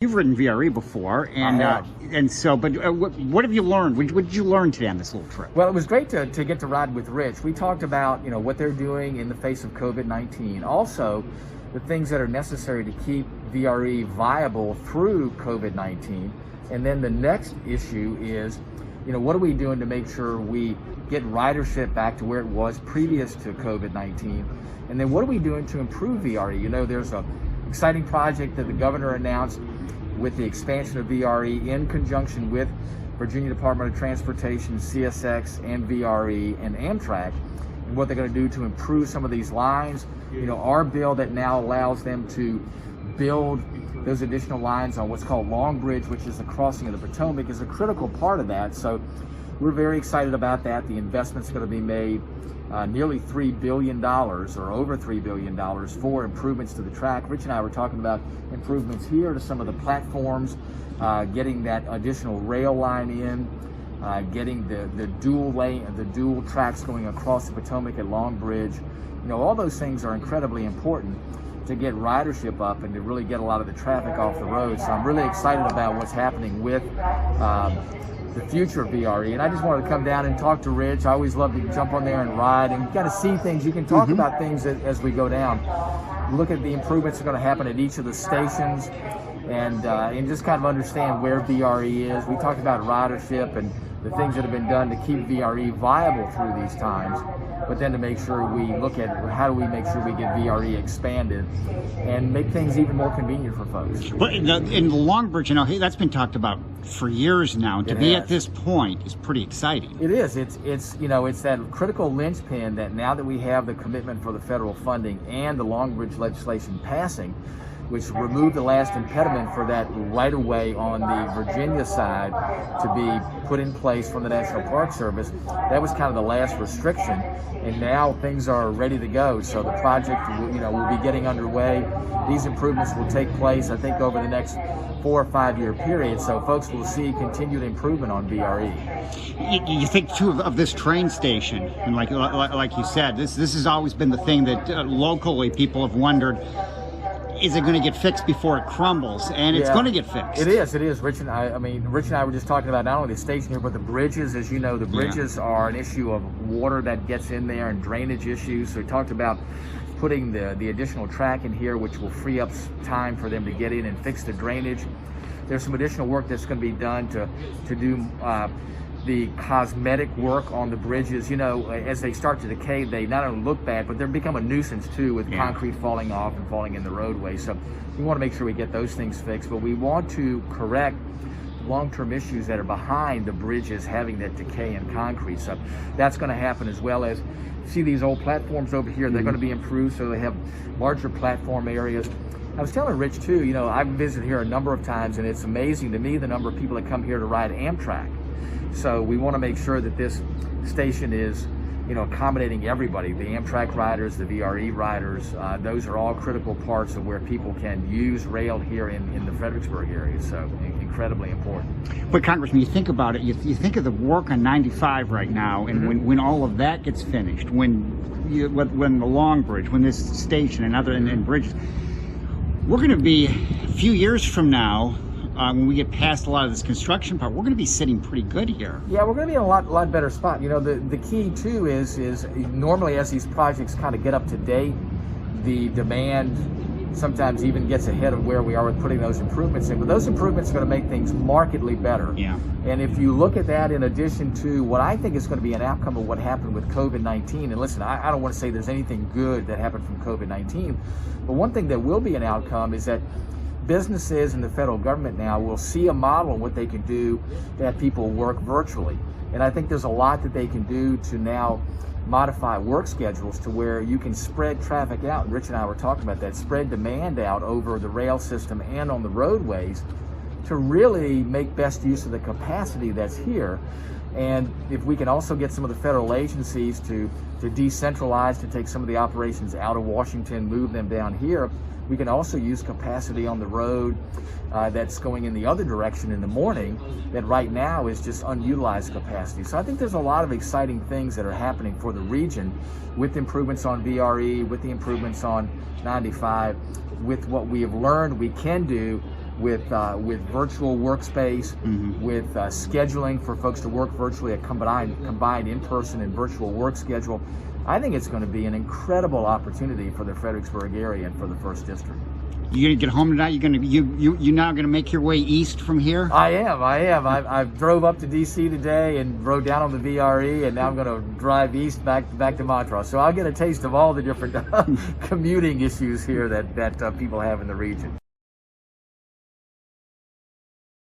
You've ridden VRE before, and so, but what have you learned? What did you learn today on this little trip? Well, it was great to get to ride with Rich. We talked about what they're doing in the face of COVID-19. Also, the things that are necessary to keep VRE viable through COVID-19. And then the next issue is, what are we doing to make sure we get ridership back to where it was previous to COVID-19? And then what are we doing to improve VRE? There's a exciting project that the governor announced with the expansion of VRE in conjunction with Virginia Department of Transportation, CSX, and VRE and Amtrak, and what they're going to do to improve some of these lines. Our bill that now allows them to build those additional lines on what's called Long Bridge, which is the crossing of the Potomac, is a critical part of that. So we're very excited about that. The investment's going to be made nearly $3 billion or over $3 billion for improvements to the track. Rich and I were talking about improvements here to some of the platforms, getting that additional rail line in, getting the dual tracks going across the Potomac at Long Bridge. All those things are incredibly important to get ridership up and to really get a lot of the traffic off the road. So I'm really excited about what's happening with the future of VRE, and I just wanted to come down and talk to Rich. I always love to jump on there and ride and kind of see things. You can talk about things as we go down. Look at the improvements that are going to happen at each of the stations, and just kind of understand where VRE is. We talked about ridership and the things that have been done to keep VRE viable through these times, but then to make sure we look at how do we make sure we get VRE expanded and make things even more convenient for folks. But in the Long Bridge, that's been talked about for years now. And to be at this point is pretty exciting. It is. It's that critical linchpin that now that we have the commitment for the federal funding and the Long Bridge legislation passing, which removed the last impediment for that right-of-way on the Virginia side to be put in place from the National Park Service. That was kind of the last restriction, and now things are ready to go. So the project, will be getting underway. These improvements will take place, I think, over the next 4 or 5 year period. So folks will see continued improvement on VRE. You think too of this train station, and like you said, this has always been the thing that locally people have wondered. Is it going to get fixed before it crumbles? And it's going to get fixed. It is. Rich and I were just talking about not only the station here, but the bridges. As you know, the bridges are an issue of water that gets in there and drainage issues. So we talked about putting the additional track in here, which will free up time for them to get in and fix the drainage. There's some additional work that's going to be done to do the cosmetic work on the bridges. As they start to decay, they not only look bad, but they become a nuisance too, with concrete falling off and falling in the roadway. So we want to make sure we get those things fixed, but we want to correct long-term issues that are behind the bridges having that decay in concrete. So that's going to happen, as well as see these old platforms over here. They're going to be improved so they have larger platform areas. I was telling Rich too, I've visited here a number of times, and it's amazing to me the number of people that come here to ride Amtrak. So we want to make sure that this station is, accommodating everybody, the Amtrak riders, the VRE riders. Those are all critical parts of where people can use rail here in the Fredericksburg area. So incredibly important. But Congressman, you think about it, you think of the work on 95 right now, and when all of that gets finished, when the Long Bridge, when this station and bridges, we're going to be a few years from now, when we get past a lot of this construction part, we're going to be sitting pretty good here. Yeah, we're going to be in a lot better spot. The key too is normally as these projects kind of get up to date, the demand sometimes even gets ahead of where we are with putting those improvements in. But those improvements are going to make things markedly better. Yeah. And if you look at that in addition to what I think is going to be an outcome of what happened with COVID-19, and listen, I don't want to say there's anything good that happened from COVID-19, but one thing that will be an outcome is that businesses and the federal government now will see a model of what they can do to have people work virtually. And I think there's a lot that they can do to now modify work schedules to where you can spread traffic out. And Rich and I were talking about that, spread demand out over the rail system and on the roadways to really make best use of the capacity that's here. And if we can also get some of the federal agencies to decentralize, to take some of the operations out of Washington, move them down here, we can also use capacity on the road that's going in the other direction in the morning that right now is just unutilized capacity. So I think there's a lot of exciting things that are happening for the region with improvements on VRE, with the improvements on 95, with what we have learned we can do with virtual workspace, with scheduling for folks to work virtually, a combined in-person and virtual work schedule. I think it's going to be an incredible opportunity for the Fredericksburg area and for the 1st District. You gonna get home tonight? You're now gonna make your way east from here? I am. I drove up to D.C. today and rode down on the VRE, and now I'm going to drive east back to Montrose. So I'll get a taste of all the different commuting issues here that people have in the region.